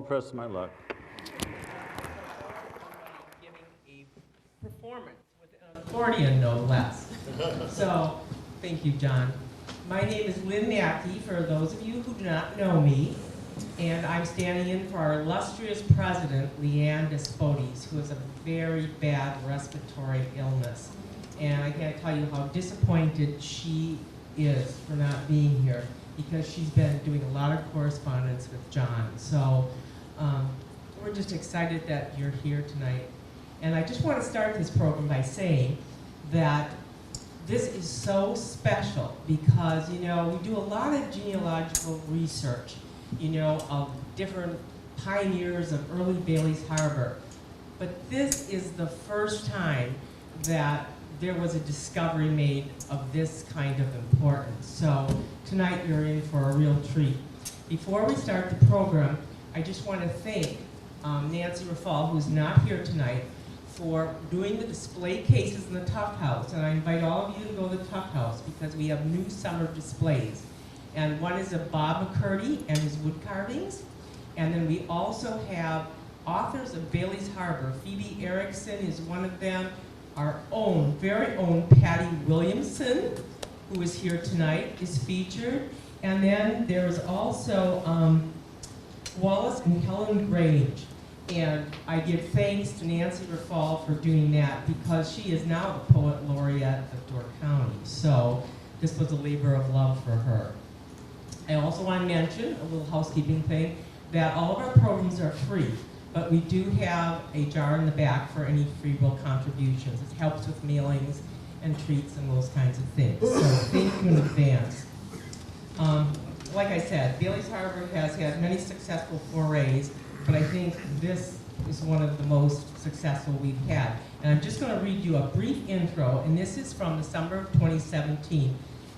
Press my luck. Giving a performance with an accordion, no less. So, thank you, John. My name is Lynn Mackey, for those of you who do not know me, and I'm standing in for our illustrious president, Leanne Despodes, who has a very bad respiratory illness. And I can't tell you how disappointed she is for not being here, because she's been doing a lot of correspondence with John. So we're just excited that you're here tonight. And I just want to start this program by saying that this is so special because, you know, we do a lot of genealogical research, you know, of different pioneers of early Bailey's Harbor. But this is the first time that there was a discovery made of this kind of importance. So tonight you're in for a real treat. Before we start the program, I just want to thank Nancy Rafal, who's not here tonight, for doing the display cases in the Tuft House. And I invite all of you to go to the Tuft House because we have new summer displays. And one is of Bob McCurdy and his wood carvings. And then we also have authors of Bailey's Harbor. Phoebe Erickson is one of them. Our own, very own Patty Williamson, who is here tonight, is featured. And then there's also Wallace and Helen Grange. And I give thanks to Nancy Rafal for doing that because she is now the poet laureate of Door County. So this was a labor of love for her. I also want to mention a little housekeeping thing, that all of our programs are free, but we do have a jar in the back for any free will contributions. It helps with mailings and treats and those kinds of things. So thank you in advance. Like I said, Bailey's Harbor has had many successful forays, but I think this is one of the most successful we've had. And I'm just going to read you a brief intro, and this is from the summer of 2017.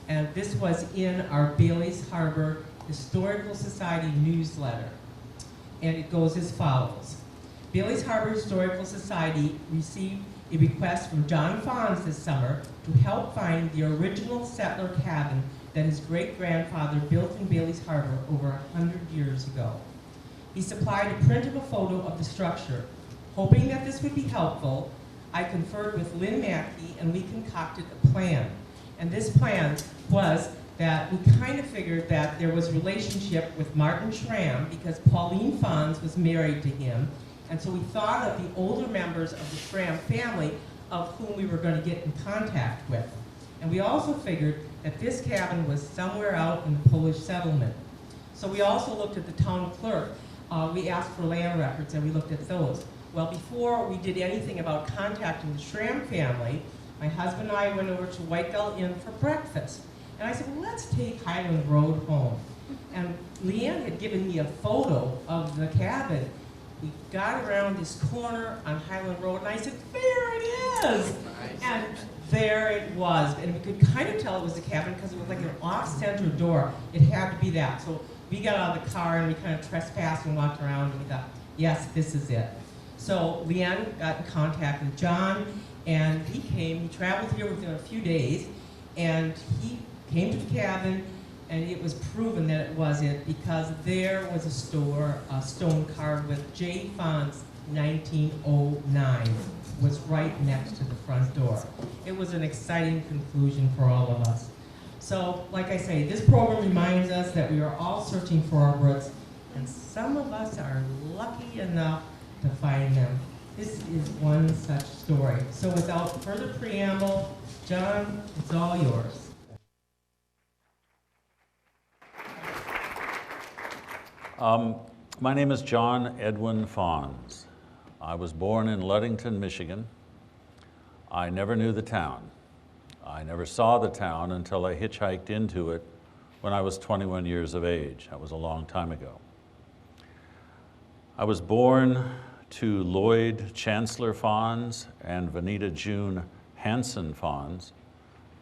And this was in our Bailey's Harbor Historical Society newsletter. And it goes as follows. Bailey's Harbor Historical Society received a request from John Fons this summer to help find the original settler cabin that his great-grandfather built in Bailey's Harbor over 100 years ago. He supplied a print of a photo of the structure. Hoping that this would be helpful, I conferred with Lynn Mackey and we concocted a plan. And this plan was that we kind of figured that there was a relationship with Martin Schramm because Pauline Fons was married to him. And so we thought of the older members of the Schramm family of whom we were going to get in contact with. And we also figured that this cabin was somewhere out in the Polish settlement. So we also looked at the town clerk. We asked for land records and we looked at those. Well, before we did anything about contacting the Schramm family, my husband and I went over to White Gull Inn for breakfast. And I said, well, let's take Highland Road home. And Leanne had given me a photo of the cabin. We got around this corner on Highland Road, and I said, there it is! Nice. And there it was. And we could kind of tell it was a cabin because it was like an off-center door. It had to be that. So we got out of the car and we kind of trespassed and walked around, and we thought, yes, this is it. So Leanne got in contact with John, and he traveled here within a few days, and he came to the cabin, and it was proven that it was it because there was a stone carved with J. Fons 1909 was right next to the front door. It was an exciting conclusion for all of us. So, like I say, this program reminds us that we are all searching for our roots, and some of us are lucky enough to find them. This is one such story. So without further preamble, John, it's all yours. My name is John Edwin Fons. I was born in Ludington, Michigan. I never knew the town. I never saw the town until I hitchhiked into it when I was 21 years of age. That was a long time ago. I was born to Lloyd Chancellor Fons and Vanita June Hanson Fons.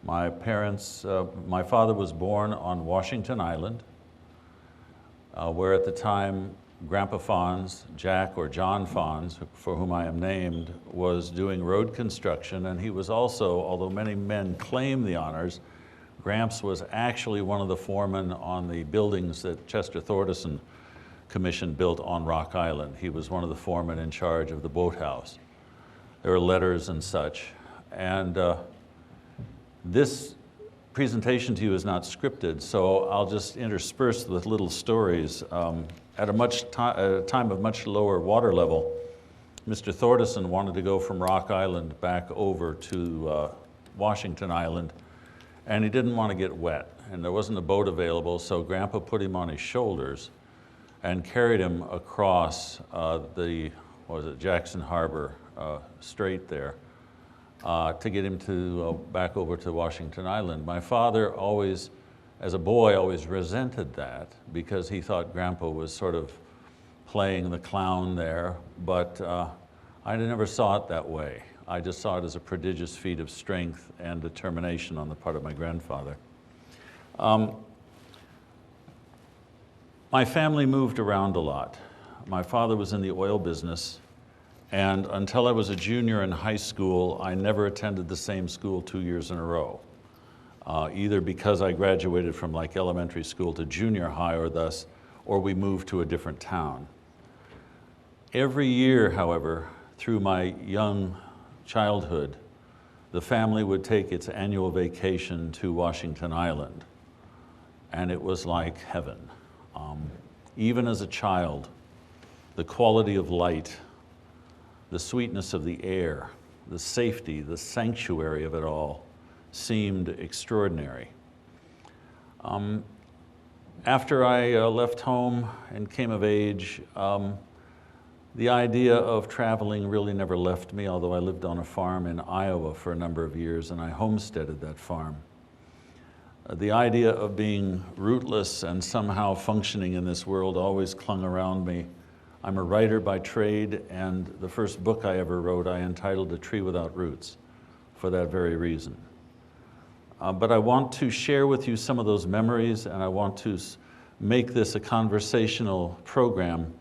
My father was born on Washington Island, where at the time Grandpa Fons, Jack or John Fons, for whom I am named, was doing road construction, and he was also, although many men claim the honors, Gramps was actually one of the foremen on the buildings that Chester Thordarson Commission built on Rock Island. He was one of the foremen in charge of the boathouse. There were letters and such, and this presentation to you is not scripted, so I'll just intersperse with little stories. At a time of much lower water level, Mr. Thordarson wanted to go from Rock Island back over to Washington Island, and he didn't want to get wet, and there wasn't a boat available, so Grandpa put him on his shoulders and carried him across Jackson Harbor Strait there, to get him back over to Washington Island. My father always, as a boy, always resented that because he thought Grandpa was sort of playing the clown there, but I never saw it that way. I just saw it as a prodigious feat of strength and determination on the part of my grandfather. My family moved around a lot. My father was in the oil business, and until I was a junior in high school, I never attended the same school 2 years in a row, either because I graduated from like elementary school to junior high or we moved to a different town. Every year, however, through my young childhood, the family would take its annual vacation to Washington Island, and it was like heaven. Even as a child, the quality of light, the sweetness of the air, the safety, the sanctuary of it all seemed extraordinary. After I left home and came of age, the idea of traveling really never left me, although I lived on a farm in Iowa for a number of years and I homesteaded that farm. The idea of being rootless and somehow functioning in this world always clung around me. I'm a writer by trade, and the first book I ever wrote I entitled A Tree Without Roots for that very reason. But I want to share with you some of those memories, and I want to make this a conversational program.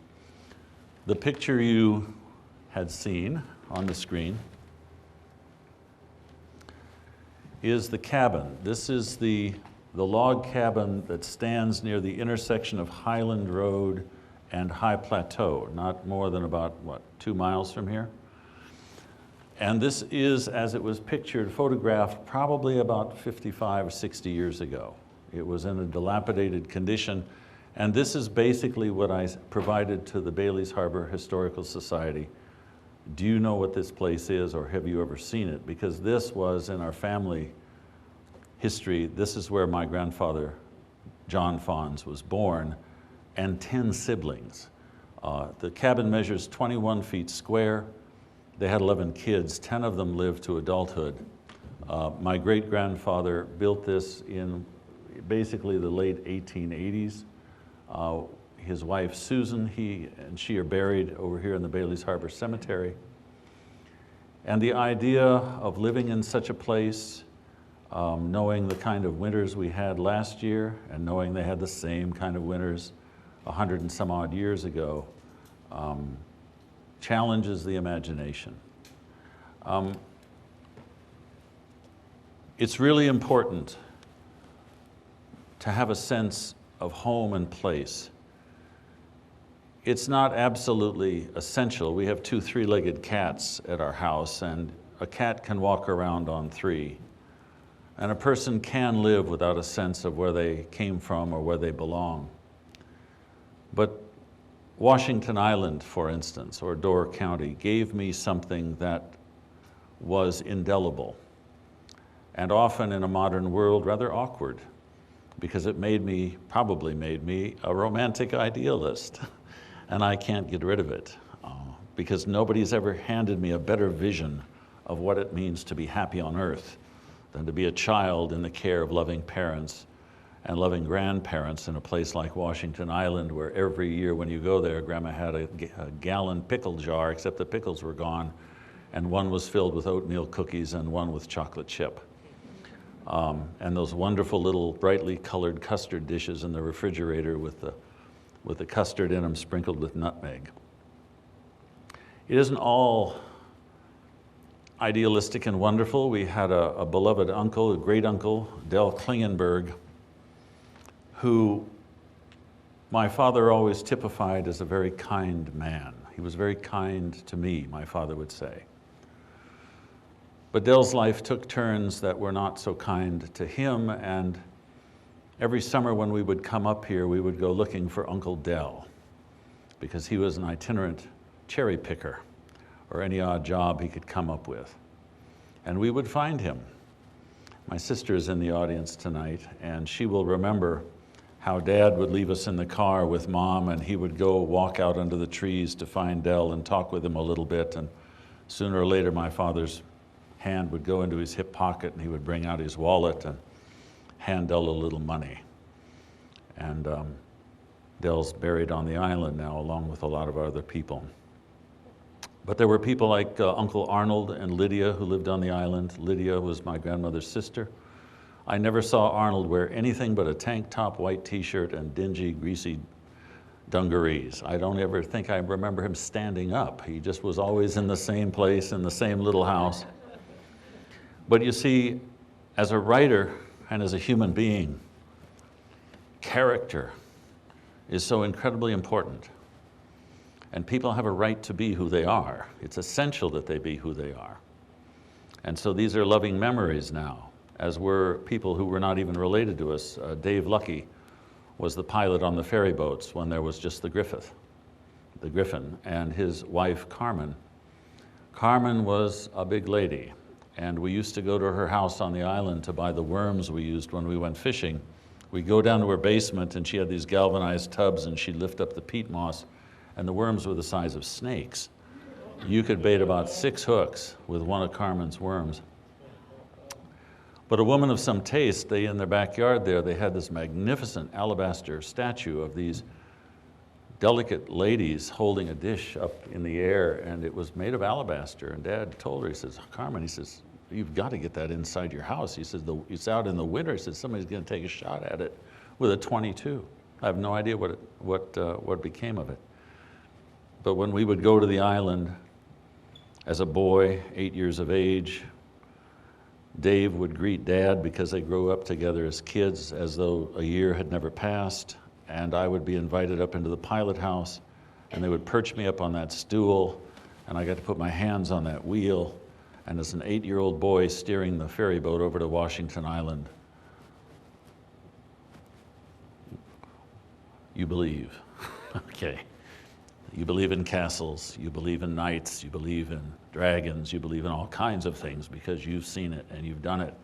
The picture you had seen on the screen is the cabin. This is the log cabin that stands near the intersection of Highland Road and High Plateau, not more than about, 2 miles from here? And this is, as it was pictured, photographed probably about 55 or 60 years ago. It was in a dilapidated condition, and this is basically what I provided to the Bailey's Harbor Historical Society. Do you know what this place is, or have you ever seen it? Because this was, in our family history, this is where my grandfather, John Fons, was born, and 10 siblings. The cabin measures 21 feet square. They had 11 kids, 10 of them lived to adulthood. My great-grandfather built this in basically the late 1880s. His wife, Susan, he and she are buried over here in the Bailey's Harbor Cemetery. And the idea of living in such a place, knowing the kind of winters we had last year and knowing they had the same kind of winters 100 and some odd years ago, challenges the imagination. It's really important to have a sense of home and place. It's not absolutely essential. We have 2 3-legged cats at our house, and a cat can walk around on 3. And a person can live without a sense of where they came from or where they belong. But Washington Island, for instance, or Door County, gave me something that was indelible, and often in a modern world rather awkward, because it probably made me a romantic idealist. And I can't get rid of it, because nobody's ever handed me a better vision of what it means to be happy on earth than to be a child in the care of loving parents and loving grandparents in a place like Washington Island, where every year when you go there, Grandma had a gallon pickle jar, except the pickles were gone, and one was filled with oatmeal cookies and one with chocolate chip. And those wonderful little brightly colored custard dishes in the refrigerator with the custard in them sprinkled with nutmeg. It isn't all idealistic and wonderful. We had a beloved uncle, a great uncle, Del Klingenberg, who my father always typified as a very kind man. He was very kind to me, my father would say. But Del's life took turns that were not so kind to him, and every summer when we would come up here, we would go looking for Uncle Del, because he was an itinerant cherry picker, or any odd job he could come up with. And we would find him. My sister is in the audience tonight, and she will remember how Dad would leave us in the car with Mom, and he would go walk out under the trees to find Del and talk with him a little bit, and sooner or later my father's hand would go into his hip pocket and he would bring out his wallet and hand Del a little money. And Del's buried on the island now, along with a lot of other people. But there were people like Uncle Arnold and Lydia who lived on the island. Lydia was my grandmother's sister. I never saw Arnold wear anything but a tank top, white t-shirt, and dingy, greasy dungarees. I don't ever think I remember him standing up. He just was always in the same place, in the same little house. But you see, as a writer and as a human being, character is so incredibly important. And people have a right to be who they are. It's essential that they be who they are. And so these are loving memories now, as were people who were not even related to us. Dave Lucky was the pilot on the ferry boats when there was just the Griffin, and his wife, Carmen. Carmen was a big lady, and we used to go to her house on the island to buy the worms we used when we went fishing. We'd go down to her basement, and she had these galvanized tubs, and she'd lift up the peat moss, and the worms were the size of snakes. You could bait about 6 hooks with one of Carmen's worms. But a woman of some taste, in their backyard there, they had this magnificent alabaster statue of these delicate ladies holding a dish up in the air, and it was made of alabaster. And Dad told her, he says, Carmen, he says, you've got to get that inside your house. He says, it's out in the winter. He says, somebody's going to take a shot at it with a .22. I have no idea what became of it. But when we would go to the island as a boy, 8 years of age, Dave would greet Dad, because they grew up together as kids, as though a year had never passed, and I would be invited up into the pilot house, and they would perch me up on that stool, and I got to put my hands on that wheel, and as an 8-year-old boy steering the ferry boat over to Washington Island, you believe, okay. You believe in castles, you believe in knights, you believe in dragons, you believe in all kinds of things because you've seen it and you've done it.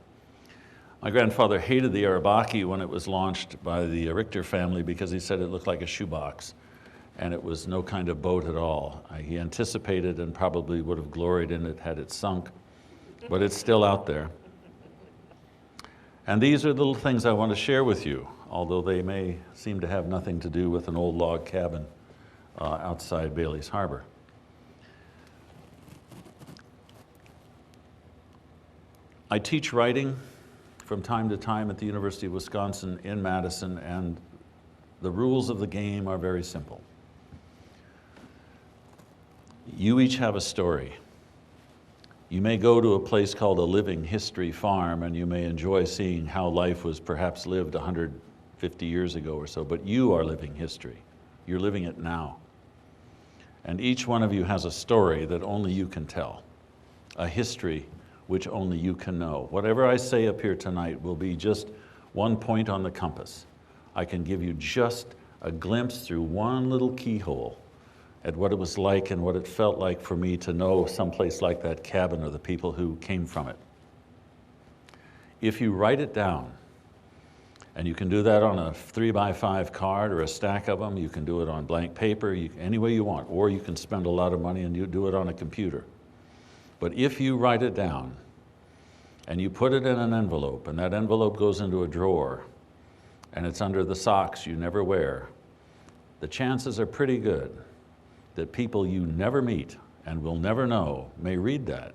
My grandfather hated the Arabaki when it was launched by the Richter family because he said it looked like a shoebox and it was no kind of boat at all. He anticipated and probably would have gloried in it had it sunk, but it's still out there. And these are the little things I want to share with you, although they may seem to have nothing to do with an old log cabin outside Bailey's Harbor. I teach writing from time to time at the University of Wisconsin in Madison, and the rules of the game are very simple. You each have a story. You may go to a place called a living history farm, and you may enjoy seeing how life was perhaps lived 150 years ago or so, but you are living history. You're living it now. And each one of you has a story that only you can tell, a history which only you can know. Whatever I say up here tonight will be just one point on the compass. I can give you just a glimpse through one little keyhole at what it was like and what it felt like for me to know someplace like that cabin or the people who came from it. If you write it down, and you can do that on a 3x5 card or a stack of them, you can do it on blank paper, any way you want, or you can spend a lot of money and you do it on a computer. But if you write it down and you put it in an envelope, and that envelope goes into a drawer, and it's under the socks you never wear, the chances are pretty good that people you never meet and will never know may read that,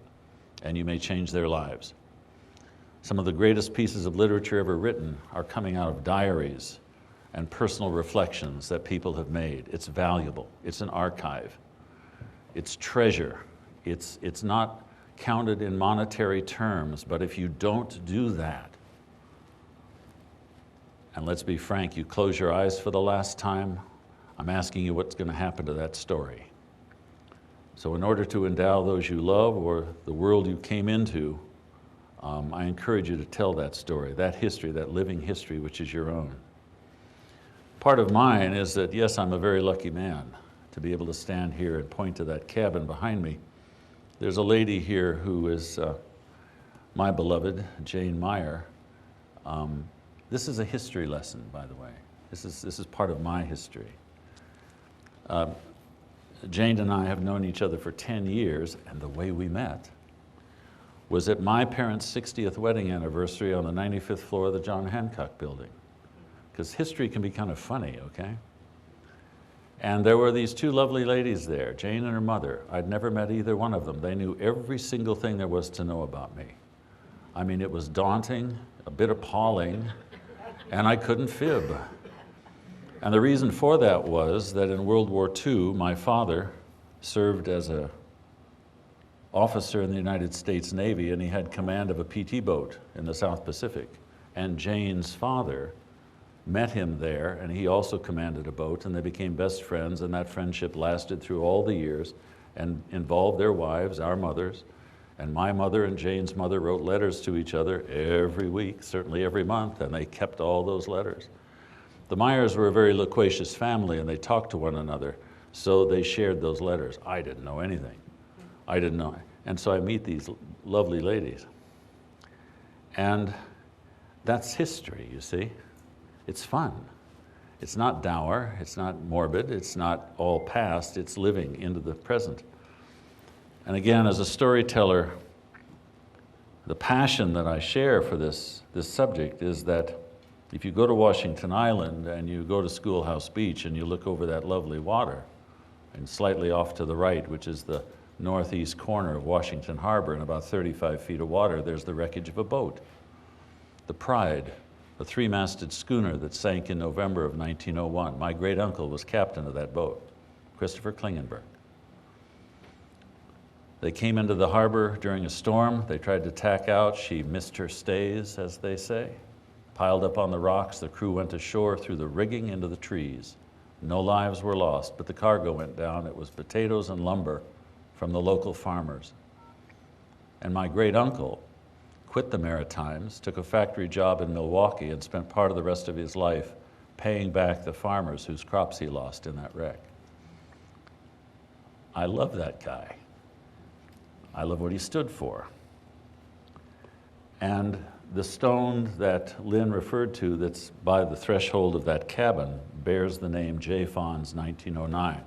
and you may change their lives. Some of the greatest pieces of literature ever written are coming out of diaries and personal reflections that people have made. It's valuable. It's an archive. It's treasure. It's not counted in monetary terms, but if you don't do that, and let's be frank, you close your eyes for the last time, I'm asking you what's going to happen to that story. So in order to endow those you love or the world you came into, I encourage you to tell that story, that history, that living history, which is your own. Part of mine is that, yes, I'm a very lucky man to be able to stand here and point to that cabin behind me. There's a lady here who is my beloved, Jane Meyer. This is a history lesson, by the way. This is part of my history. Jane and I have known each other for 10 years, and the way we met was at my parents' 60th wedding anniversary on the 95th floor of the John Hancock building. Because history can be kind of funny, okay? And there were these two lovely ladies there, Jane and her mother. I'd never met either one of them. They knew every single thing there was to know about me. I mean, it was daunting, a bit appalling, and I couldn't fib. And the reason for that was that in World War II, my father served as an officer in the United States Navy, and he had command of a PT boat in the South Pacific. And Jane's father met him there, and he also commanded a boat, and they became best friends, and that friendship lasted through all the years and involved their wives, our mothers, and my mother and Jane's mother wrote letters to each other every week, certainly every month, and they kept all those letters. The Meyers were a very loquacious family, and they talked to one another, so they shared those letters. I didn't know anything. I didn't know. And so I meet these lovely ladies. And that's history, you see. It's fun. It's not dour, it's not morbid, it's not all past, it's living into the present. And again, as a storyteller, the passion that I share for this subject is that if you go to Washington Island and you go to Schoolhouse Beach and you look over that lovely water, and slightly off to the right, which is the northeast corner of Washington Harbor, and about 35 feet of water, there's the wreckage of a boat, the Pride, a three-masted schooner that sank in November of 1901. My great uncle was captain of that boat, Christopher Klingenberg. They came into the harbor during a storm. They tried to tack out. She missed her stays, as they say. Piled up on the rocks, the crew went ashore through the rigging into the trees. No lives were lost, but the cargo went down. It was potatoes and lumber from the local farmers. And my great uncle quit the Maritimes, took a factory job in Milwaukee, and spent part of the rest of his life paying back the farmers whose crops he lost in that wreck. I love that guy. I love what he stood for. And the stone that Lynn referred to that's by the threshold of that cabin bears the name J. Fons 1909.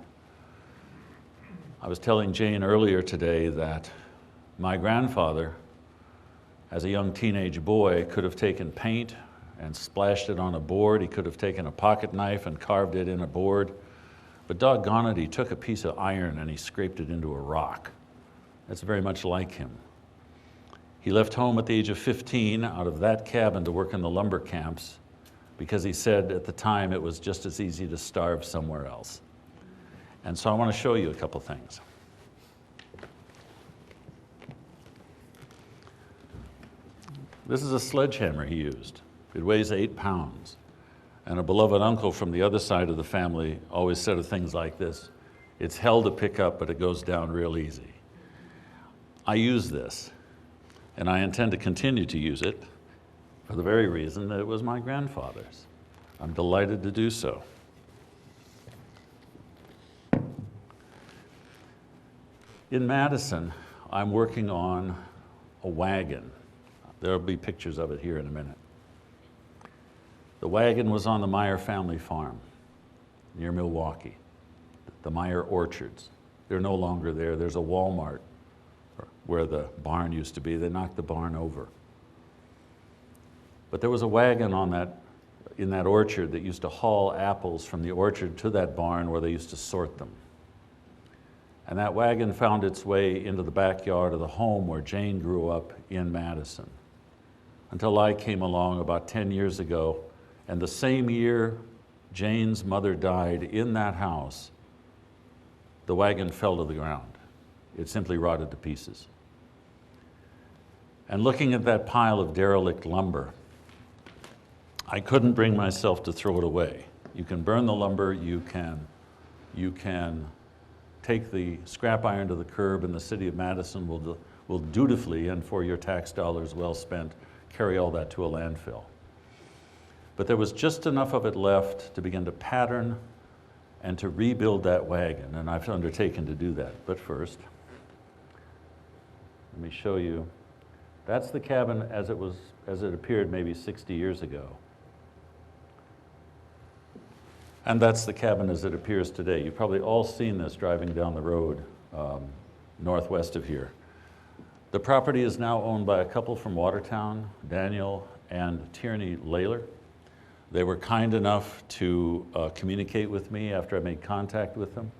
I was telling Jane earlier today that my grandfather as a young teenage boy, could have taken paint and splashed it on a board. He could have taken a pocket knife and carved it in a board. But doggone it, he took a piece of iron and he scraped it into a rock. That's very much like him. He left home at the age of 15 out of that cabin to work in the lumber camps because he said at the time it was just as easy to starve somewhere else. And so I want to show you a couple things. This is a sledgehammer he used. It weighs 8 pounds. And a beloved uncle from the other side of the family always said of things like this, it's hell to pick up, but it goes down real easy. I use this, and I intend to continue to use it for the very reason that it was my grandfather's. I'm delighted to do so. In Madison, I'm working on a wagon. There'll be pictures of it here in a minute. The wagon was on the Meyer family farm near Milwaukee, the Meyer orchards. They're no longer there. There's a Walmart where the barn used to be. They knocked the barn over. But there was a wagon in that orchard that used to haul apples from the orchard to that barn where they used to sort them. And that wagon found its way into the backyard of the home where Jane grew up in Madison, until I came along about 10 years ago. And the same year Jane's mother died in that house, the wagon fell to the ground. It simply rotted to pieces. And looking at that pile of derelict lumber, I couldn't bring myself to throw it away. You can burn the lumber, you can take the scrap iron to the curb, and the city of Madison will dutifully, and for your tax dollars well spent, carry all that to a landfill. But there was just enough of it left to begin to pattern and to rebuild that wagon, and I've undertaken to do that. But first, let me show you. That's the cabin as it appeared maybe 60 years ago. And that's the cabin as it appears today. You've probably all seen this driving down the road northwest of here. The property is now owned by a couple from Watertown, Daniel and Tierney Layler. They were kind enough to communicate with me after I made contact with them.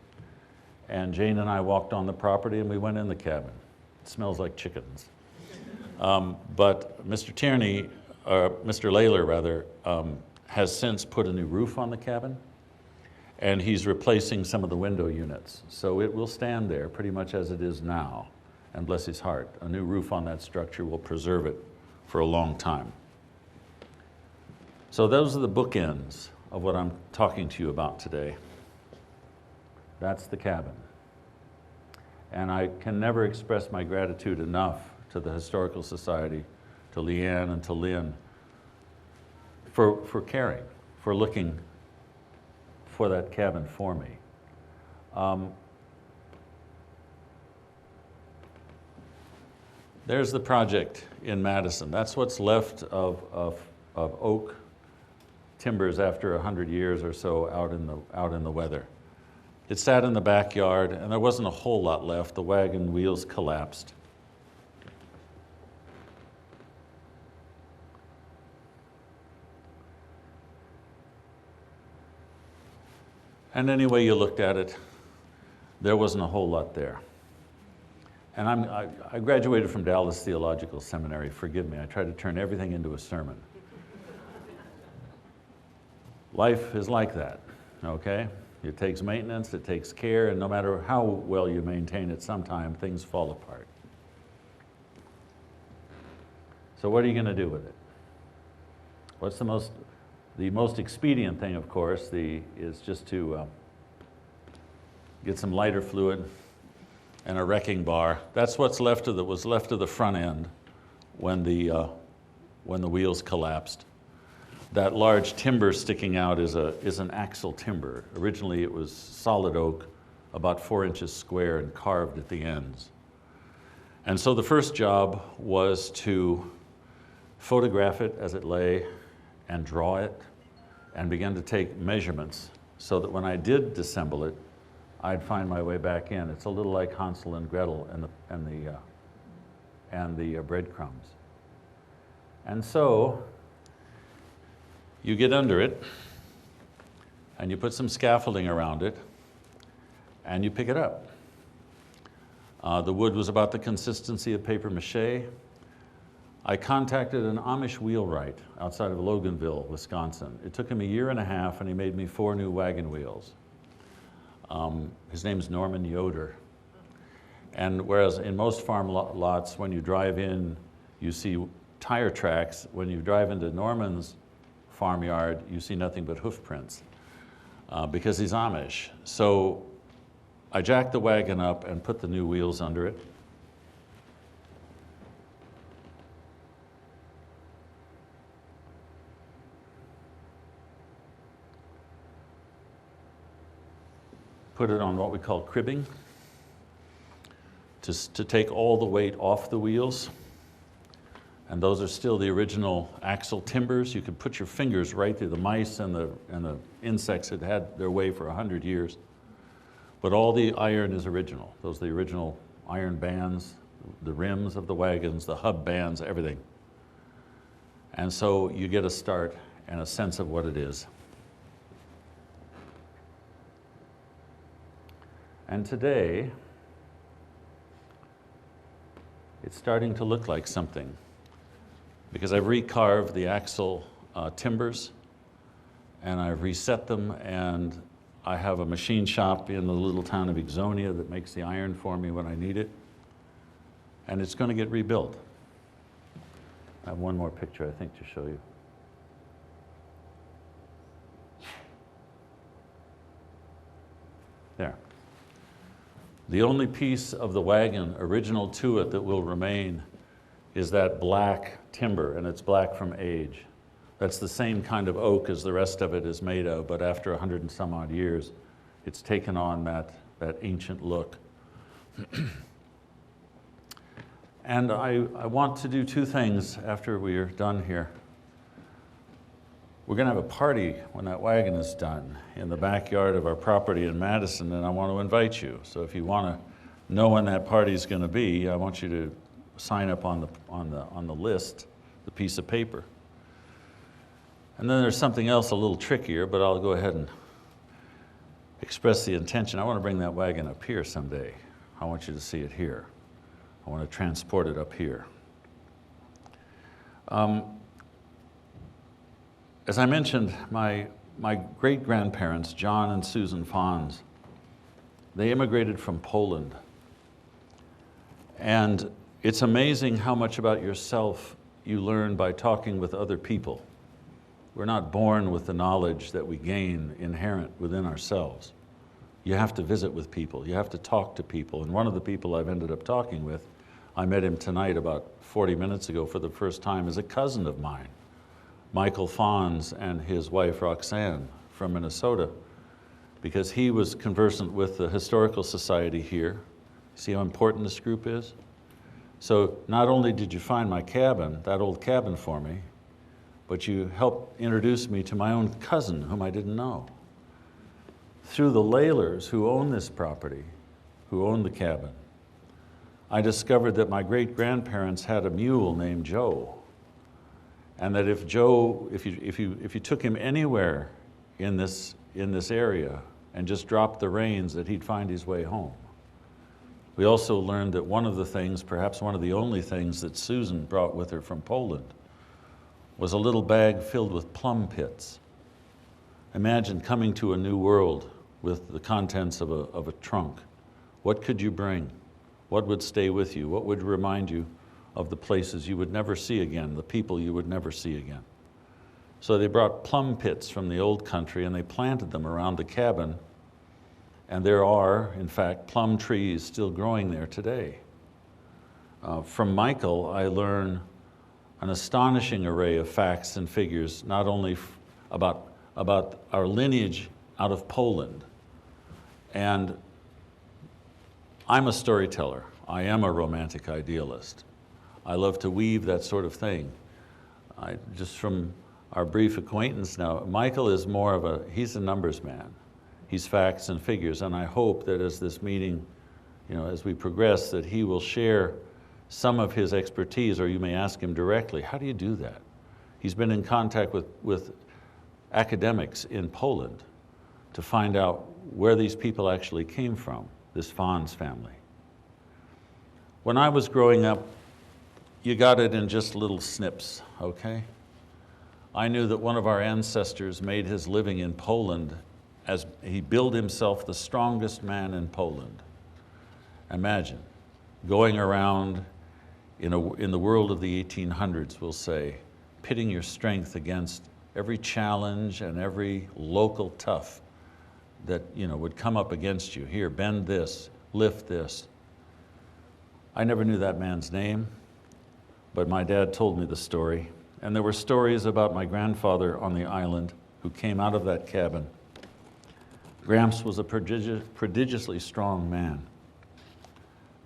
And Jane and I walked on the property and we went in the cabin. It smells like chickens. But Mr. Tierney, or Mr. Layler rather, has since put a new roof on the cabin, and he's replacing some of the window units. So it will stand there pretty much as it is now. And bless his heart, a new roof on that structure will preserve it for a long time. So those are the bookends of what I'm talking to you about today. That's the cabin. And I can never express my gratitude enough to the Historical Society, to Leanne and to Lynn, for caring, for looking for that cabin for me. There's the project in Madison. That's what's left of oak timbers after 100 years or so out in the weather. It sat in the backyard, and there wasn't a whole lot left. The wagon wheels collapsed. And any way you looked at it, there wasn't a whole lot there. And I graduated from Dallas Theological Seminary. Forgive me, I tried to turn everything into a sermon. Life is like that, okay? It takes maintenance, it takes care, and no matter how well you maintain it, sometimes things fall apart. So what are you going to do with it? What's the most expedient thing, of course, is just to get some lighter fluid and a wrecking bar. That's what's left of was left of the front end when the wheels collapsed. That large timber sticking out is an axle timber. Originally it was solid oak, about 4 inches square and carved at the ends. And so the first job was to photograph it as it lay and draw it and begin to take measurements so that when I did disassemble it, I'd find my way back in. It's a little like Hansel and Gretel and the breadcrumbs. And so you get under it, and you put some scaffolding around it, and you pick it up. The wood was about the consistency of paper mache. I contacted an Amish wheelwright outside of Loganville, Wisconsin. It took him 1.5 years, and he made me 4 new wagon wheels. His name's Norman Yoder. And whereas in most farm lots, when you drive in, you see tire tracks, when you drive into Norman's farmyard, you see nothing but hoof prints because he's Amish. So I jacked the wagon up and put the new wheels under it. Put it on what we call cribbing to take all the weight off the wheels. And those are still the original axle timbers. You could put your fingers right through the mice and the insects that had their way for 100 years. But all the iron is original. Those are the original iron bands, the rims of the wagons, the hub bands, everything. And so you get a start and a sense of what it is. And today, it's starting to look like something because I've recarved the axle timbers and I've reset them, and I have a machine shop in the little town of Ixonia that makes the iron for me when I need it, and it's going to get rebuilt. I have one more picture, I think, to show you. There. The only piece of the wagon original to it that will remain is that black timber, and it's black from age. That's the same kind of oak as the rest of it is made of, but after 100 and some odd years, it's taken on that ancient look. And I want to do 2 things after we are done here. We're going to have a party when that wagon is done in the backyard of our property in Madison, and I want to invite you. So if you want to know when that party is going to be, I want you to sign up on the list, the piece of paper. And then there's something else a little trickier, but I'll go ahead and express the intention. I want to bring that wagon up here someday. I want you to see it here. I want to transport it up here. As I mentioned, my great-grandparents, John and Susan Fons, they immigrated from Poland. And it's amazing how much about yourself you learn by talking with other people. We're not born with the knowledge that we gain inherent within ourselves. You have to visit with people. You have to talk to people. And one of the people I've ended up talking with, I met him tonight about 40 minutes ago for the first time, is a cousin of mine, Michael Fons, and his wife Roxanne from Minnesota, because he was conversant with the Historical Society here. See how important this group is? So not only did you find my cabin, that old cabin for me, but you helped introduce me to my own cousin whom I didn't know. Through the Laylors who own this property, who owned the cabin, I discovered that my great-grandparents had a mule named Joe. And that if you took him anywhere in this area and just dropped the reins, that he'd find his way home. We also learned that one of the things, perhaps one of the only things that Susan brought with her from Poland was a little bag filled with plum pits. Imagine coming to a new world with the contents of a trunk. What could you bring? What would stay with you? What would remind you of the places you would never see again, the people you would never see again? So they brought plum pits from the old country and they planted them around the cabin, and there are, in fact, plum trees still growing there today. From Michael, I learn an astonishing array of facts and figures, not only about our lineage out of Poland. And I'm a storyteller. I am a romantic idealist. I love to weave that sort of thing. Just from our brief acquaintance now, Michael is more of he's a numbers man. He's facts and figures, and I hope that as this meeting, as we progress, that he will share some of his expertise, or you may ask him directly, how do you do that? He's been in contact with academics in Poland to find out where these people actually came from, this Fons family. When I was growing up, you got it in just little snips, okay? I knew that one of our ancestors made his living in Poland as he billed himself the strongest man in Poland. Imagine going around in the world of the 1800s, we'll say, pitting your strength against every challenge and every local tough that would come up against you. Here, bend this, lift this. I never knew that man's name, but my dad told me the story. And there were stories about my grandfather on the island who came out of that cabin. Gramps was a prodigiously strong man.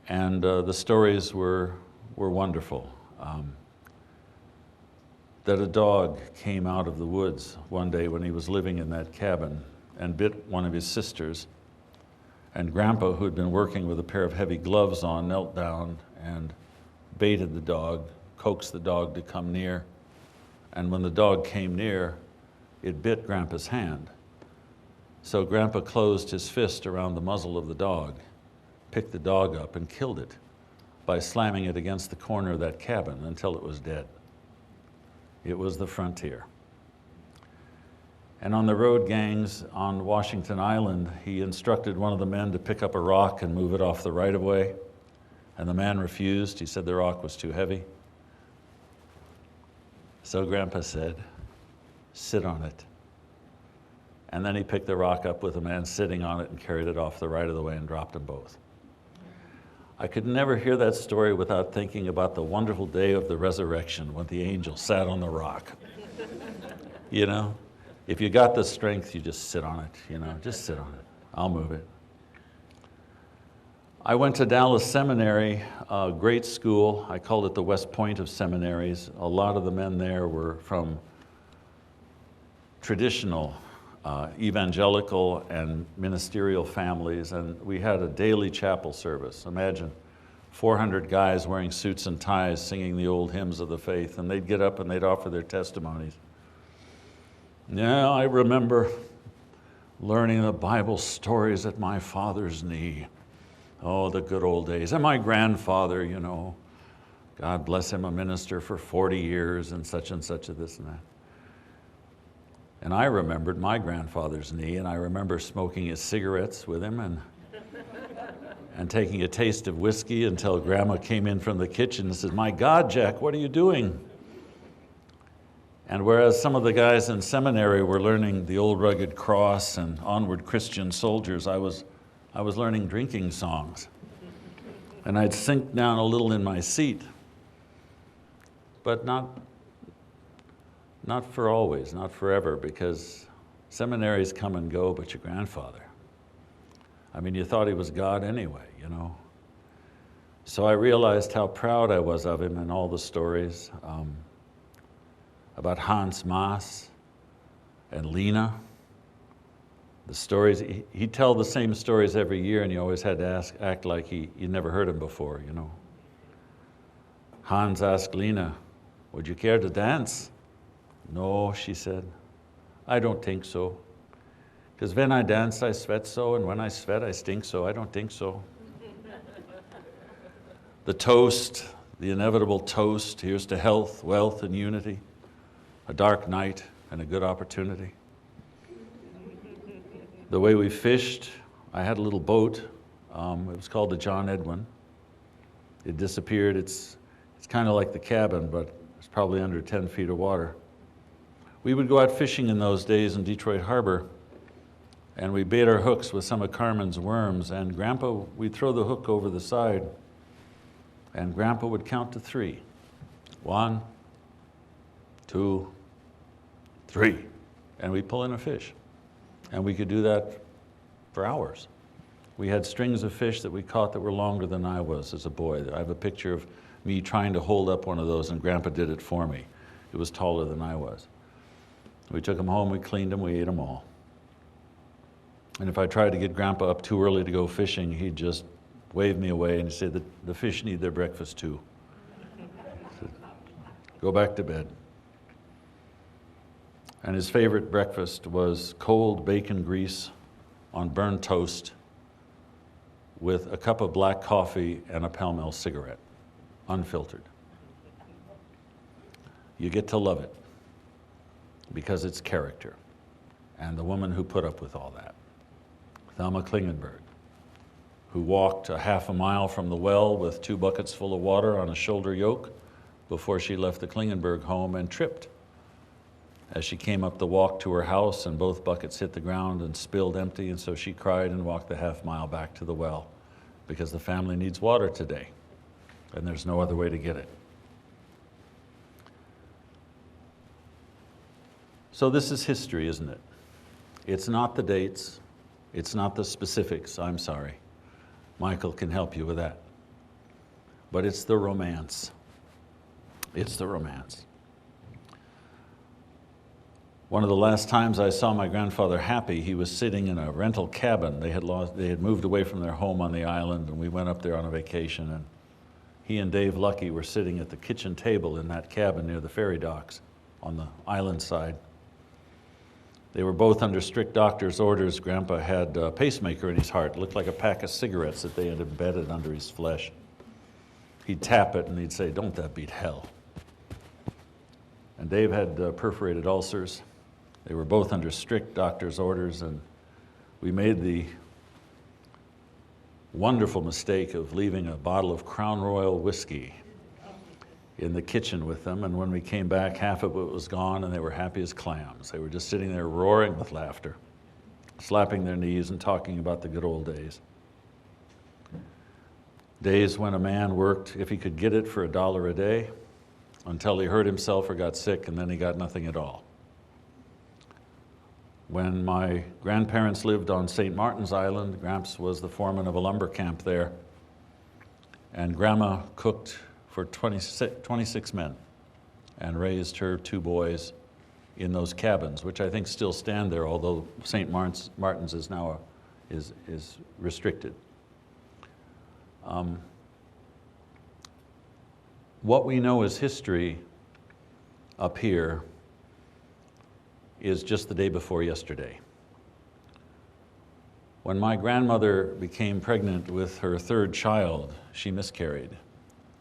And the stories were wonderful. That a dog came out of the woods one day when he was living in that cabin and bit one of his sisters. And Grandpa, who had been working with a pair of heavy gloves on, knelt down and baited the dog, coaxed the dog to come near. And when the dog came near, it bit Grandpa's hand. So Grandpa closed his fist around the muzzle of the dog, picked the dog up and killed it by slamming it against the corner of that cabin until it was dead. It was the frontier. And on the road gangs on Washington Island, he instructed one of the men to pick up a rock and move it off the right-of-way. And the man refused. He said the rock was too heavy. So Grandpa said, sit on it. And then he picked the rock up with the man sitting on it and carried it off the right-of-the-way and dropped them both. I could never hear that story without thinking about the wonderful day of the resurrection when the angel sat on the rock. If you got the strength, you just sit on it, just sit on it. I'll move it. I went to Dallas Seminary, a great school. I called it the West Point of seminaries. A lot of the men there were from traditional evangelical and ministerial families, and we had a daily chapel service. Imagine 400 guys wearing suits and ties singing the old hymns of the faith, and they'd get up and they'd offer their testimonies. Yeah, I remember learning the Bible stories at my father's knee. Oh, the good old days. And my grandfather, God bless him, a minister for 40 years and such a this and that. And I remembered my grandfather's knee, and I remember smoking his cigarettes with him and taking a taste of whiskey until Grandma came in from the kitchen and said, my God, Jack, what are you doing? And whereas some of the guys in seminary were learning the old rugged cross and onward Christian soldiers, I was learning drinking songs. And I'd sink down a little in my seat, but not for always, not forever, because seminaries come and go, but your grandfather, you thought he was God anyway, So I realized how proud I was of him and all the stories about Hans Maas and Lena. The stories, he'd tell the same stories every year, and you always had to act like you'd never heard him before, Hans asked Lena, would you care to dance? No, she said, I don't think so. Because when I dance, I sweat so, and when I sweat, I stink so. I don't think so. The toast, the inevitable toast, here's to health, wealth, and unity, a dark night and a good opportunity. The way we fished, I had a little boat. It was called the John Edwin. It disappeared. It's kind of like the cabin, but it's probably under 10 feet of water. We would go out fishing in those days in Detroit Harbor, and we bait our hooks with some of Carmen's worms, and Grandpa, we'd throw the hook over the side, and Grandpa would count to 3. 1, 2, 3, and we'd pull in a fish. And we could do that for hours. We had strings of fish that we caught that were longer than I was as a boy. I have a picture of me trying to hold up one of those, and Grandpa did it for me. It was taller than I was. We took them home, we cleaned them, we ate them all. And if I tried to get Grandpa up too early to go fishing, he'd just wave me away and say that the fish need their breakfast too. go back to bed. And his favorite breakfast was cold bacon grease on burned toast with a cup of black coffee and a Pall Mall cigarette, unfiltered. You get to love it because it's character. And the woman who put up with all that, Thelma Klingenberg, who walked a half a mile from the well with 2 buckets full of water on a shoulder yoke before she left the Klingenberg home and tripped as she came up the walk to her house, and both buckets hit the ground and spilled empty, and so she cried and walked the half mile back to the well because the family needs water today, and there's no other way to get it. So this is history, isn't it? It's not the dates, it's not the specifics, I'm sorry. Michael can help you with that. But it's the romance. It's the romance. One of the last times I saw my grandfather happy, he was sitting in a rental cabin. They had moved away from their home on the island, and we went up there on a vacation, and he and Dave Lucky were sitting at the kitchen table in that cabin near the ferry docks on the island side. They were both under strict doctor's orders. Grandpa had a pacemaker in his heart. It looked like a pack of cigarettes that they had embedded under his flesh. He'd tap it and he'd say, "Don't that beat hell?" And Dave had perforated ulcers. They were both under strict doctor's orders, and we made the wonderful mistake of leaving a bottle of Crown Royal whiskey in the kitchen with them, and when we came back, half of it was gone, and they were happy as clams. They were just sitting there roaring with laughter, slapping their knees and talking about the good old days. Days when a man worked, if he could get it, for $1 a day, until he hurt himself or got sick, and then he got nothing at all. When my grandparents lived on St. Martin's Island, Gramps was the foreman of a lumber camp there, and Grandma cooked for 26 men and raised her 2 boys in those cabins, which I think still stand there, although St. Martin's is now is restricted. What we know as history up here is just the day before yesterday. When my grandmother became pregnant with her 3rd child, she miscarried,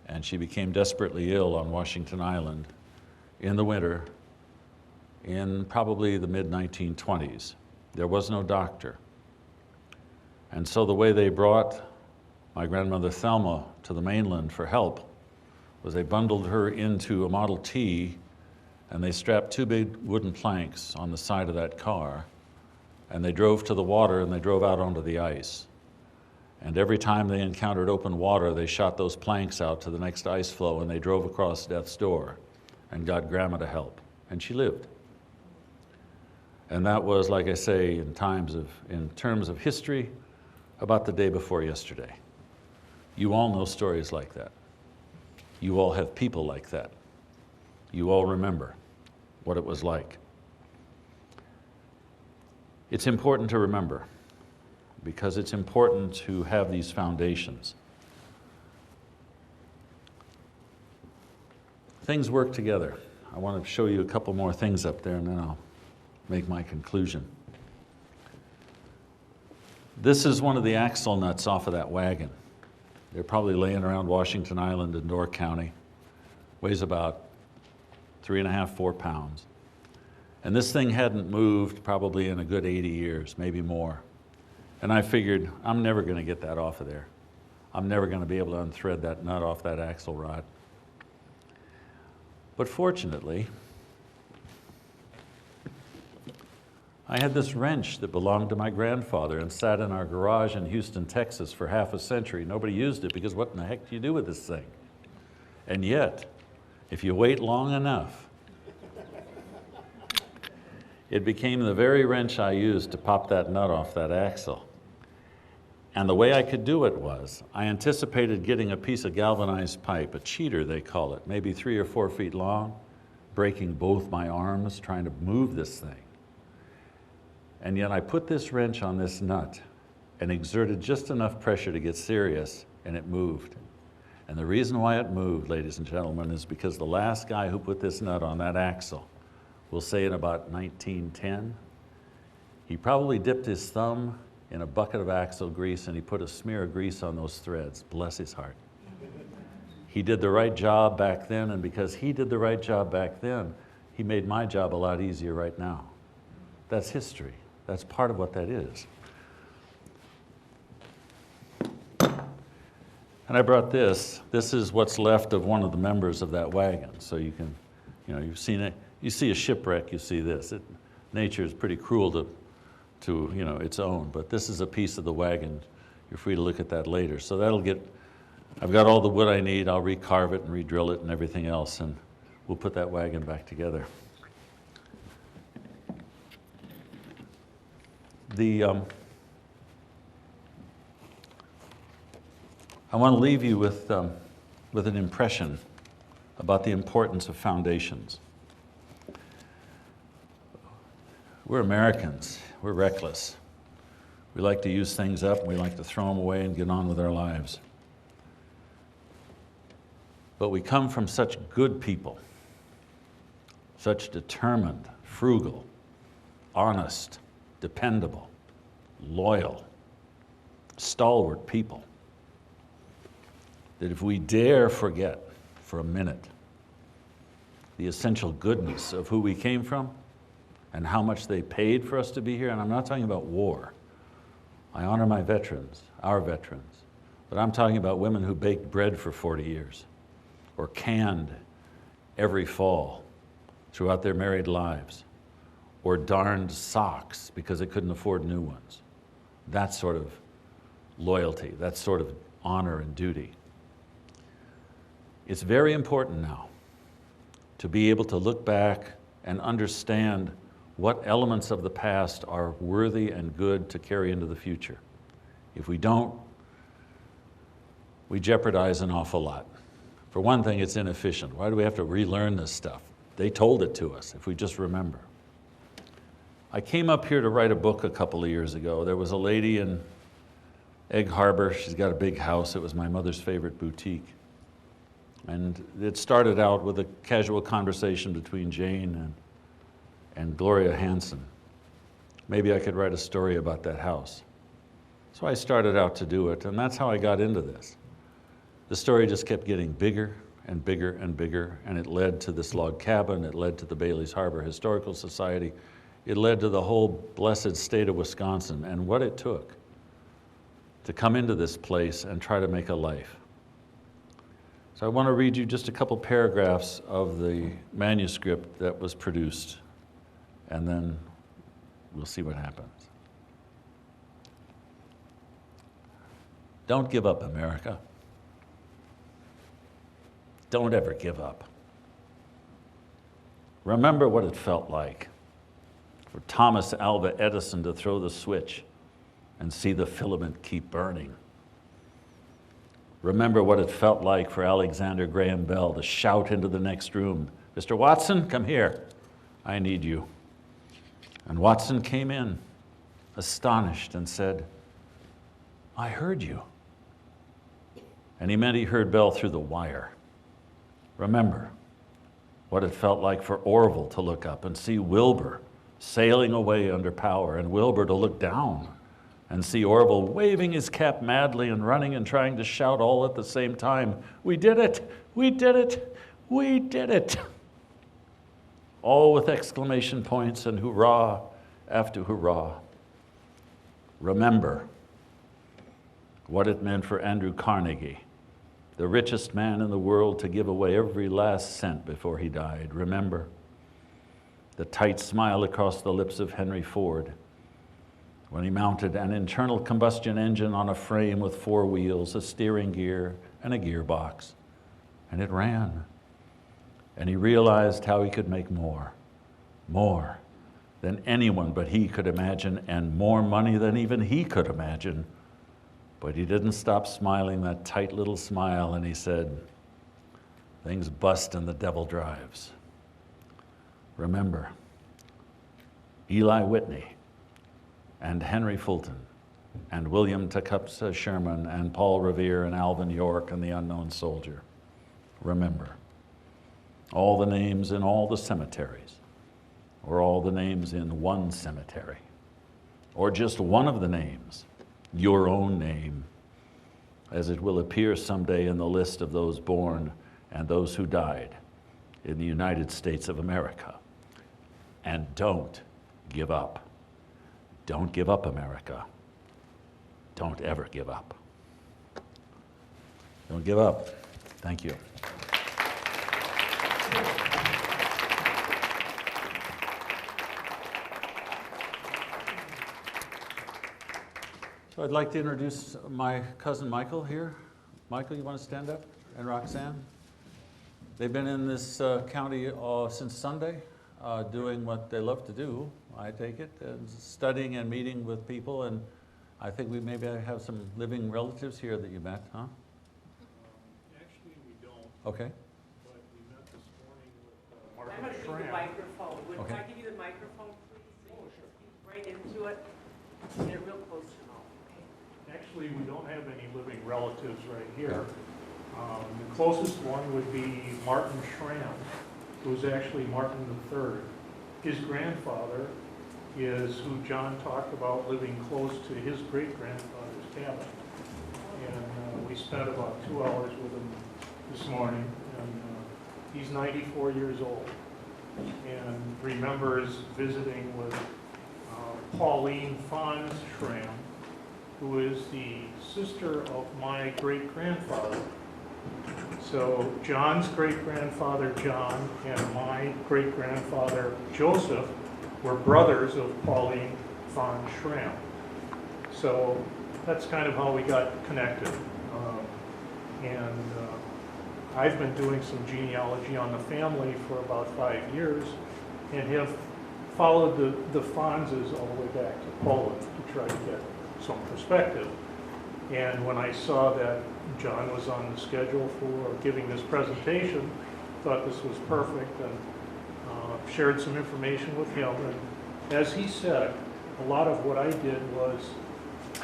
and she became desperately ill on Washington Island in the winter in probably the mid-1920s. There was no doctor. And so the way they brought my grandmother Thelma to the mainland for help was they bundled her into a Model T, and they strapped 2 big wooden planks on the side of that car, and they drove to the water and they drove out onto the ice. And every time they encountered open water, they shot those planks out to the next ice floe, and they drove across death's door and got Grandma to help, and she lived. And that was, like I say, in terms of history, about the day before yesterday. You all know stories like that. You all have people like that. You all remember what it was like. It's important to remember, because it's important to have these foundations. Things work together. I want to show you a couple more things up there, and then I'll make my conclusion. This is one of the axle nuts off of that wagon. They're probably laying around Washington Island in Door County. Weighs about 3.5, 4 pounds. And this thing hadn't moved probably in a good 80 years, maybe more. And I figured, I'm never going to get that off of there. I'm never going to be able to unthread that nut off that axle rod. But fortunately, I had this wrench that belonged to my grandfather and sat in our garage in Houston, Texas for half a century. Nobody used it because what in the heck do you do with this thing? And yet, if you wait long enough, it became the very wrench I used to pop that nut off that axle. And the way I could do it was, I anticipated getting a piece of galvanized pipe, a cheater they call it, maybe 3 or 4 feet long, breaking both my arms trying to move this thing. And yet I put this wrench on this nut and exerted just enough pressure to get serious, and it moved. And the reason why it moved, ladies and gentlemen, is because the last guy who put this nut on that axle, we'll say in about 1910, he probably dipped his thumb in a bucket of axle grease and he put a smear of grease on those threads. Bless his heart. He did the right job back then, and because he did the right job back then, he made my job a lot easier right now. That's history. That's part of what that is. And I brought this. This is what's left of one of the members of that wagon. So you can, you've seen it. You see a shipwreck, you see this. Nature is pretty cruel to its own, but this is a piece of the wagon. You're free to look at that later. So I've got all the wood I need. I'll recarve it and re-drill it and everything else, and we'll put that wagon back together. I want to leave you with an impression about the importance of foundations. We're Americans. We're reckless. We like to use things up, and we like to throw them away and get on with our lives. But we come from such good people, such determined, frugal, honest, dependable, loyal, stalwart people, that if we dare forget for a minute the essential goodness of who we came from and how much they paid for us to be here, and I'm not talking about war. I honor my veterans, our veterans, but I'm talking about women who baked bread for 40 years or canned every fall throughout their married lives, or darned socks because they couldn't afford new ones. That sort of loyalty, that sort of honor and duty. It's very important now to be able to look back and understand what elements of the past are worthy and good to carry into the future. If we don't, we jeopardize an awful lot. For one thing, it's inefficient. Why do we have to relearn this stuff? They told it to us, if we just remember. I came up here to write a book a couple of years ago. There was a lady in Egg Harbor. She's got a big house. It was my mother's favorite boutique. And it started out with a casual conversation between Jane and Gloria Hanson. Maybe I could write a story about that house. So I started out to do it, and that's how I got into this. The story just kept getting bigger and bigger and bigger, and it led to this log cabin. It led to the Bailey's Harbor Historical Society. It led to the whole blessed state of Wisconsin and what it took to come into this place and try to make a life. So I want to read you just a couple paragraphs of the manuscript that was produced, and then we'll see what happens. Don't give up, America. Don't ever give up. Remember what it felt like for Thomas Alva Edison to throw the switch and see the filament keep burning. Remember what it felt like for Alexander Graham Bell to shout into the next room, "Mr. Watson, come here. I need you." And Watson came in, astonished, and said, "I heard you." And he meant he heard Bell through the wire. Remember what it felt like for Orville to look up and see Wilbur sailing away under power, and Wilbur to look down and see Orville waving his cap madly and running and trying to shout all at the same time, "We did it! We did it! We did it!" All with exclamation points and hurrah after hurrah. Remember what it meant for Andrew Carnegie, the richest man in the world, to give away every last cent before he died. Remember the tight smile across the lips of Henry Ford when he mounted an internal combustion engine on a frame with 4 wheels, a steering gear, and a gearbox. And it ran. And he realized how he could make more than anyone but he could imagine, and more money than even he could imagine. But he didn't stop smiling that tight little smile, and he said, "Things bust and the devil drives." Remember, Eli Whitney and Henry Fulton and William Tecumseh Sherman and Paul Revere and Alvin York and the unknown soldier. Remember, all the names in all the cemeteries, or all the names in one cemetery, or just one of the names, your own name, as it will appear someday in the list of those born and those who died in the United States of America. And don't give up. Don't give up, America. Don't ever give up. Don't give up. Thank you. So I'd like to introduce my cousin Michael here. Michael, you want to stand up? And Roxanne? They've been in this county since Sunday, doing what they love to do, I take it, and studying and meeting with people. And I think we maybe have some living relatives here that you met, huh? Actually, we don't, Okay. but we met this morning with I'm Margaret going to give you the Schramm. microphone. Would Okay. I give you the microphone, please? So you can speak right into it. Get it real close to the mouth, okay? Actually, we don't have any living relatives right here. The closest one would be Martin Schramm, who's actually Martin III. His grandfather is who John talked about living close to his great-grandfather's cabin. And we spent about 2 hours with him this morning, and he's 94 years old and remembers visiting with Pauline Fons Schramm, who is the sister of my great-grandfather. So John's great-grandfather John and my great-grandfather Joseph were brothers of Pauline Fons Schramm. So that's kind of how we got connected. I've been doing some genealogy on the family for about 5 years and have followed the Fonses all the way back to Poland to try to get some perspective. And when I saw that John was on the schedule for giving this presentation, thought this was perfect, and shared some information with him. And as he said, a lot of what I did was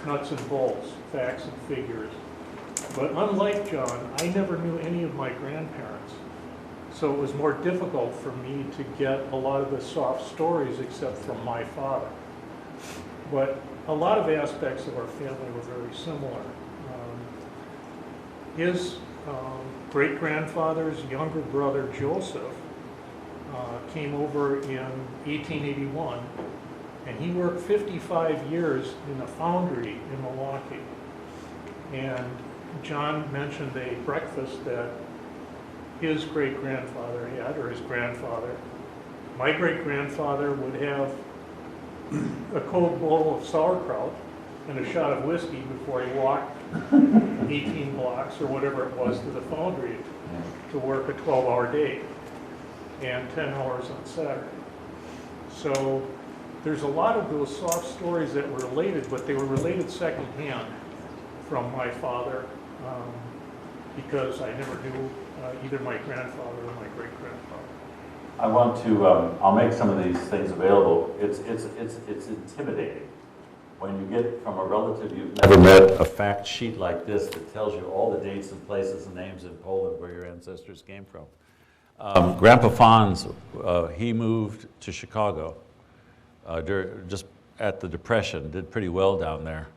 nuts and bolts, facts and figures. But unlike John, I never knew any of my grandparents. So it was more difficult for me to get a lot of the soft stories except from my father. But a lot of aspects of our family were very similar. His great-grandfather's younger brother, Joseph, came over in 1881, and he worked 55 years in a foundry in Milwaukee. And John mentioned a breakfast that his great-grandfather had, or his grandfather. My great-grandfather would have a cold bowl of sauerkraut and a shot of whiskey before he walked 18 blocks or whatever it was to the foundry to work a 12-hour day and 10 hours on Saturday. So there's a lot of those soft stories that were related, but they were related secondhand from my father, because I never knew either my grandfather or my great-grandfather. I want to, I'll make some of these things available. It's intimidating when you get from a relative you've never met a fact sheet like this that tells you all the dates and places and names in Poland where your ancestors came from. Grandpa Fons, he moved to Chicago just at the Depression, did pretty well down there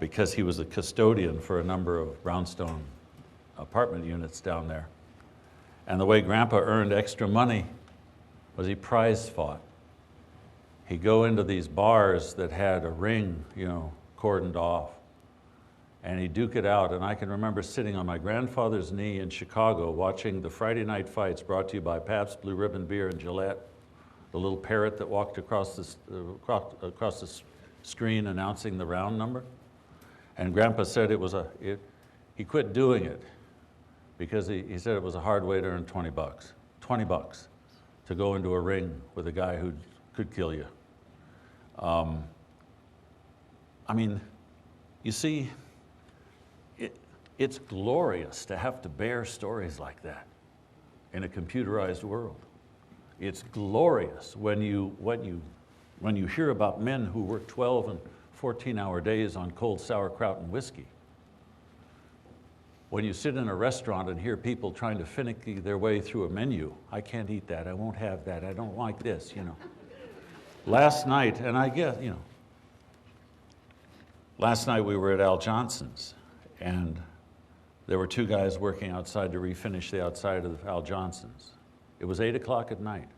because he was a custodian for a number of brownstone apartment units down there. And the way Grandpa earned extra money was he prize fought. He'd go into these bars that had a ring, cordoned off, and he'd duke it out. And I can remember sitting on my grandfather's knee in Chicago watching the Friday night fights brought to you by Pabst Blue Ribbon Beer and Gillette, the little parrot that walked across the screen announcing the round number. And Grandpa said he quit doing it because he said it was a hard way to earn 20 bucks. 20 bucks to go into a ring with a guy who could kill you. I mean, you see, it's glorious to have to bear stories like that in a computerized world. It's glorious when you hear about men who work 12 and 14-hour days on cold sauerkraut and whiskey. When you sit in a restaurant and hear people trying to finicky their way through a menu, I can't eat that, I won't have that, I don't like this, you know. Last night, and I guess, you know, last night we were at Al Johnson's, and there were two guys working outside to refinish the outside of Al Johnson's. It was 8 o'clock at night,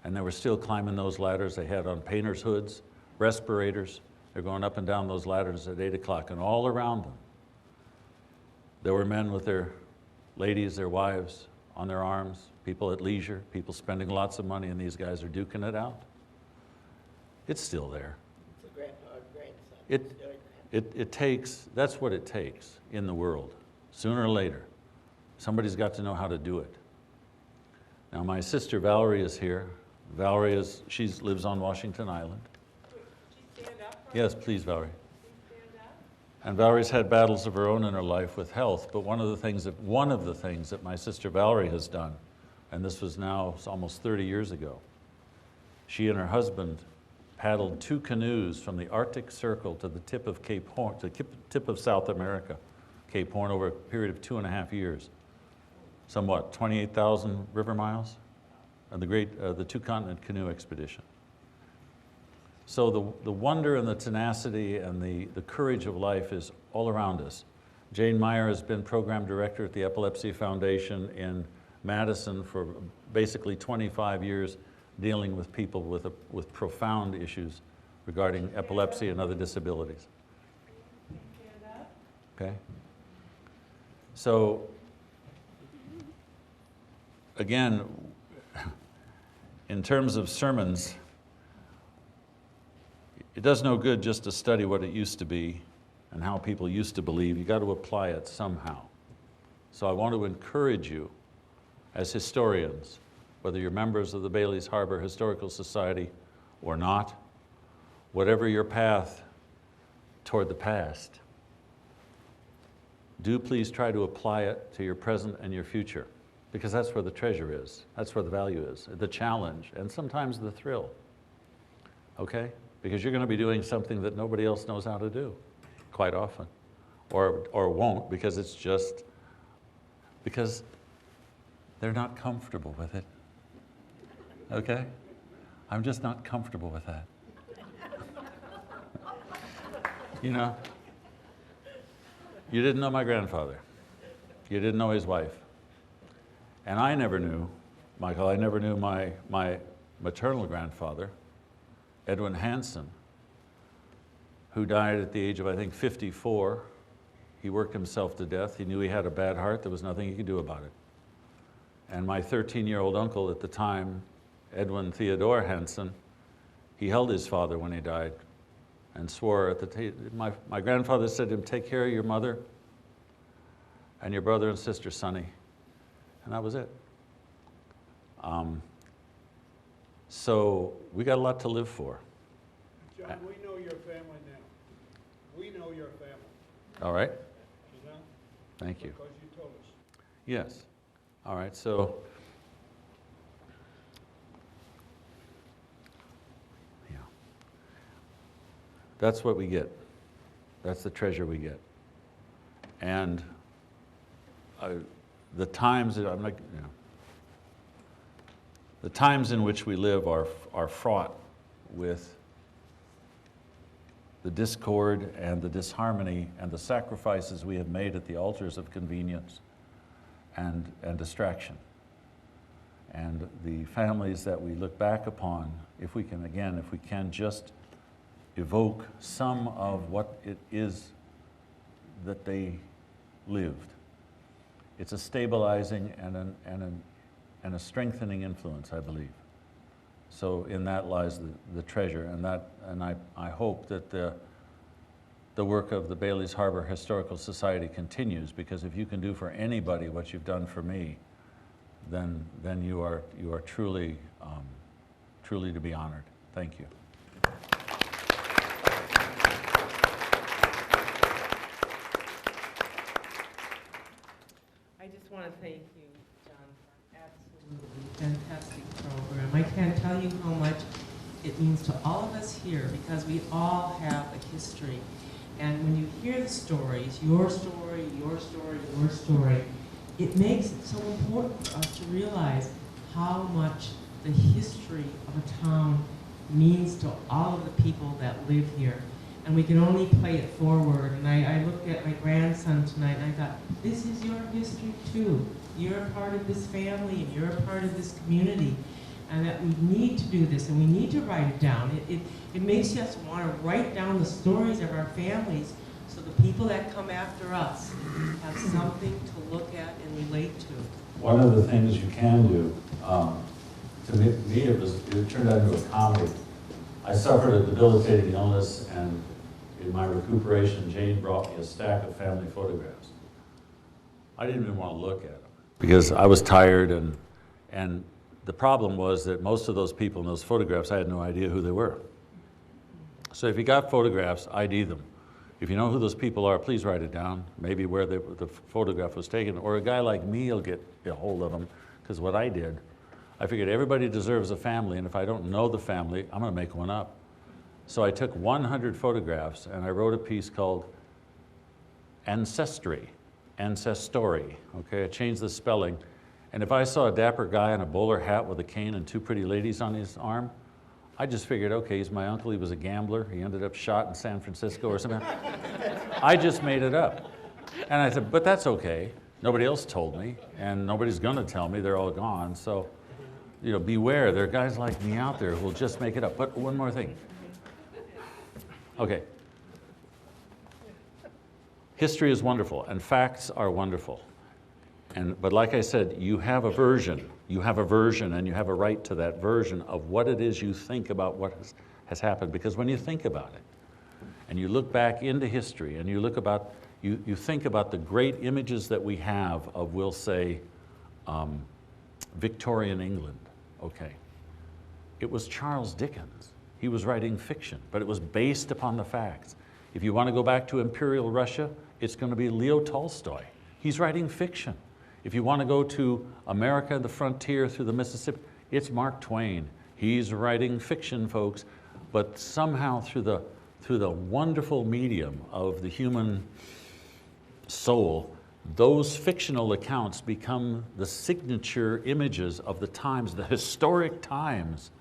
and they were still climbing those ladders. They had on painters' hoods, respirators. They're going up and down those ladders at 8 o'clock, and all around them, there were men with their ladies, their wives on their arms, people at leisure, people spending lots of money, and these guys are duking it out. It's still there. It's a grandson. It takes, that's what it takes in the world. Sooner or later, somebody's got to know how to do it. Now my sister Valerie is here. Valerie she lives on Washington Island. Could you stand up? Yes, please, Valerie. Please stand up. And Valerie's had battles of her own in her life with health, but one of the things that my sister Valerie has done, and this was now almost 30 years ago, she and her husband paddled 2 canoes from the Arctic Circle to the tip of Cape Horn, to the tip of South America, Cape Horn, over a period of 2.5 years. Somewhat, 28,000 river miles, and the 2-continent canoe expedition. So the wonder and the tenacity and the courage of life is all around us. Jane Meyer has been program director at the Epilepsy Foundation in Madison for basically 25 years, dealing with people with profound issues regarding epilepsy and other disabilities. Stand up. Okay? So, again, in terms of sermons, it does no good just to study what it used to be and how people used to believe. You've got to apply it somehow. So I want to encourage you as historians, whether you're members of the Bailey's Harbor Historical Society or not, whatever your path toward the past, do please try to apply it to your present and your future, because that's where the treasure is. That's where the value is, the challenge, and sometimes the thrill, okay? Because you're going to be doing something that nobody else knows how to do, quite often, or won't, because it's just, because they're not comfortable with it, okay? I'm just not comfortable with that. You know, you didn't know my grandfather. You didn't know his wife. And I never knew, Michael, I never knew my maternal grandfather, Edwin Hansen, who died at the age of, I think, 54. He worked himself to death. He knew he had a bad heart. There was nothing he could do about it. And my 13-year-old uncle at the time, Edwin Theodore Hansen, he held his father when he died and swore at my grandfather said to him, "Take care of your mother and your brother and sister, Sonny." And that was it. So we got a lot to live for. John, we know your family now. We know your family, All right, you know, thank you. because you told us. Yes. All right, so, yeah. That's what we get. That's the treasure we get. And the times that I'm like, you know, the times in which we live are fraught with the discord and the disharmony and the sacrifices we have made at the altars of convenience and distraction. And the families that we look back upon, if we can just evoke some of what it is that they lived. It's a stabilizing and a strengthening influence, I believe. So in that lies the treasure, and I hope that the work of the Bailey's Harbor Historical Society continues, because if you can do for anybody what you've done for me, then you are truly to be honored. Thank you. I just want to thank you, John, for an absolutely fantastic program. I can't tell you how much it means to all of us here, because we all have a history. And when you hear the stories, your story, your story, your story, it makes it so important for us to realize how much the history of a town means to all of the people that live here. And we can only play it forward. And I looked at my grandson tonight and I thought, this is your history too. You're a part of this family and you're a part of this community. And that we need to do this and we need to write it down. It makes us want to write down the stories of our families so the people that come after us have something to look at and relate to. One of the things you can do, to me it turned out into a comedy. I suffered a debilitating illness, and in my recuperation, Jane brought me a stack of family photographs. I didn't even want to look at them because I was tired, and the problem was that most of those people in those photographs, I had no idea who they were. So if you got photographs, ID them. If you know who those people are, please write it down, maybe where the photograph was taken, or a guy like me will get a hold of them, because what I did, I figured everybody deserves a family, and if I don't know the family, I'm going to make one up. So I took 100 photographs, and I wrote a piece called Ancestry, okay? I changed the spelling, and if I saw a dapper guy in a bowler hat with a cane and two pretty ladies on his arm, I just figured, okay, he's my uncle, he was a gambler, he ended up shot in San Francisco or something. I just made it up. And I said, but that's okay. Nobody else told me, and nobody's gonna tell me, they're all gone, so, you know, beware, there are guys like me out there who will just make it up. But one more thing. Okay. History is wonderful, and facts are wonderful. But like I said, you have a version, and you have a right to that version of what it is you think about what has happened. Because when you think about it, and you look back into history, and you think about the great images that we have of, we'll say, Victorian England, okay. It was Charles Dickens. He was writing fiction, but it was based upon the facts. If you want to go back to Imperial Russia, it's going to be Leo Tolstoy. He's writing fiction. If you want to go to America, the frontier through the Mississippi, it's Mark Twain. He's writing fiction, folks, but somehow through the wonderful medium of the human soul, those fictional accounts become the signature images of the times, the historic times.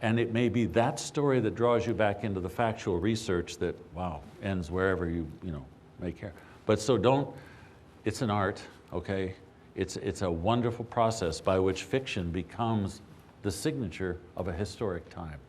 And it may be that story that draws you back into the factual research that, wow, ends wherever you may care. But so don't, it's an art, okay? It's a wonderful process by which fiction becomes the signature of a historic time.